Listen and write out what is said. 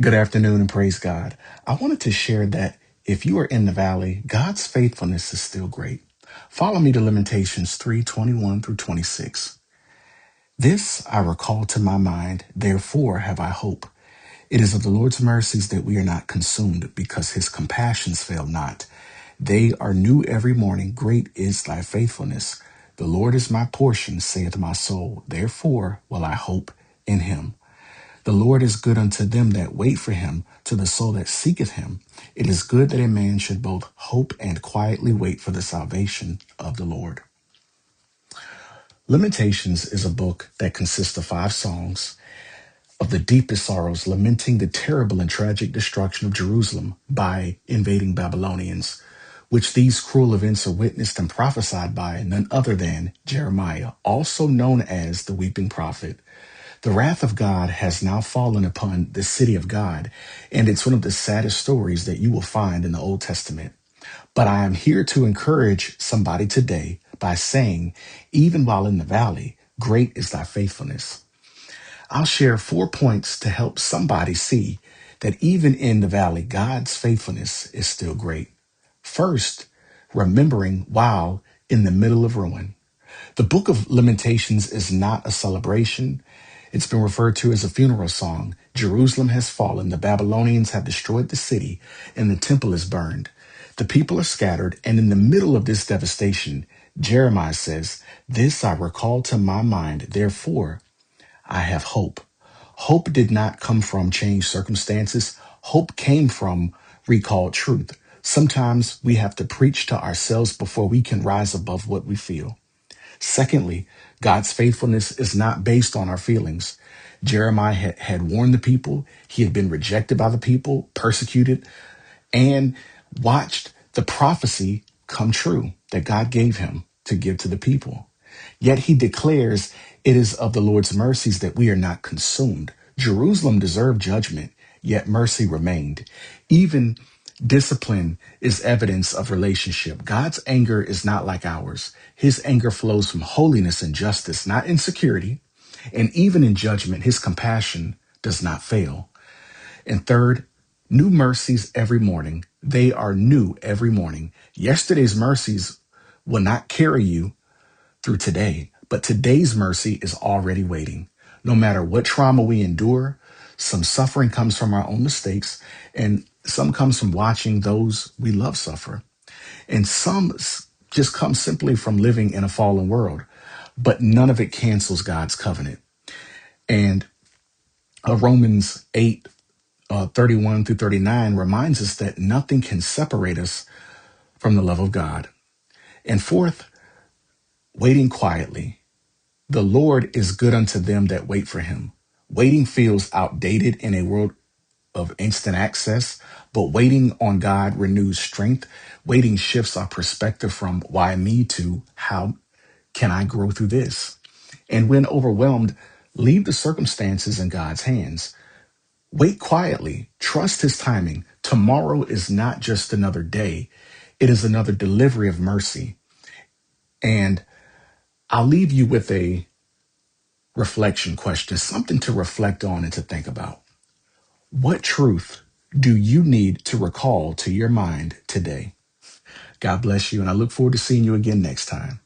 Good afternoon and praise God. I wanted to share that if you are in the valley, God's faithfulness is still great. Follow me to Lamentations 3:21 through 26. This I recall to my mind, therefore have I hope. It is of the Lord's mercies that we are not consumed, because his compassions fail not. They are new every morning. Great is thy faithfulness. The Lord is my portion, saith my soul. Therefore will I hope in him. The Lord is good unto them that wait for him, to the soul that seeketh him. It is good that a man should both hope and quietly wait for the salvation of the Lord. Lamentations is a book that consists of 5 songs of the deepest sorrows, lamenting the terrible and tragic destruction of Jerusalem by invading Babylonians, which these cruel events are witnessed and prophesied by none other than Jeremiah, also known as the weeping prophet. The wrath of God has now fallen upon the city of God, and it's one of the saddest stories that you will find in the Old Testament. But I am here to encourage somebody today by saying, even while in the valley, great is thy faithfulness. I'll share 4 points to help somebody see that even in the valley, God's faithfulness is still great. First, remembering while in the middle of ruin. The book of Lamentations is not a celebration. It's been referred to as a funeral song. Jerusalem has fallen. The Babylonians have destroyed the city, and the temple is burned. The people are scattered, and in the middle of this devastation, Jeremiah says, "This I recall to my mind, therefore I have hope." Hope did not come from changed circumstances. Hope came from recalled truth. Sometimes we have to preach to ourselves before we can rise above what we feel. Secondly, God's faithfulness is not based on our feelings. Jeremiah had warned the people. He had been rejected by the people, persecuted, and watched the prophecy come true that God gave him to give to the people. Yet he declares it is of the Lord's mercies that we are not consumed. Jerusalem deserved judgment, yet mercy remained. Even discipline is evidence of relationship. God's anger is not like ours. His anger flows from holiness and justice, not insecurity. And even in judgment, his compassion does not fail. And third, new mercies every morning. They are new every morning. Yesterday's mercies will not carry you through today, but today's mercy is already waiting. No matter what trauma we endure, some suffering comes from our own mistakes, and some comes from watching those we love suffer. And some just come simply from living in a fallen world, but none of it cancels God's covenant. And Romans 8, 31 through 39 reminds us that nothing can separate us from the love of God. And fourth, waiting quietly. The Lord is good unto them that wait for him. Waiting feels outdated in a world of instant access, but waiting on God renews strength. Waiting shifts our perspective from why me to how can I grow through this? And when overwhelmed, leave the circumstances in God's hands. Wait quietly. Trust his timing. Tomorrow is not just another day. It is another delivery of mercy. And I'll leave you with a reflection question, something to reflect on and to think about. What truth do you need to recall to your mind today? God bless you, and I look forward to seeing you again next time.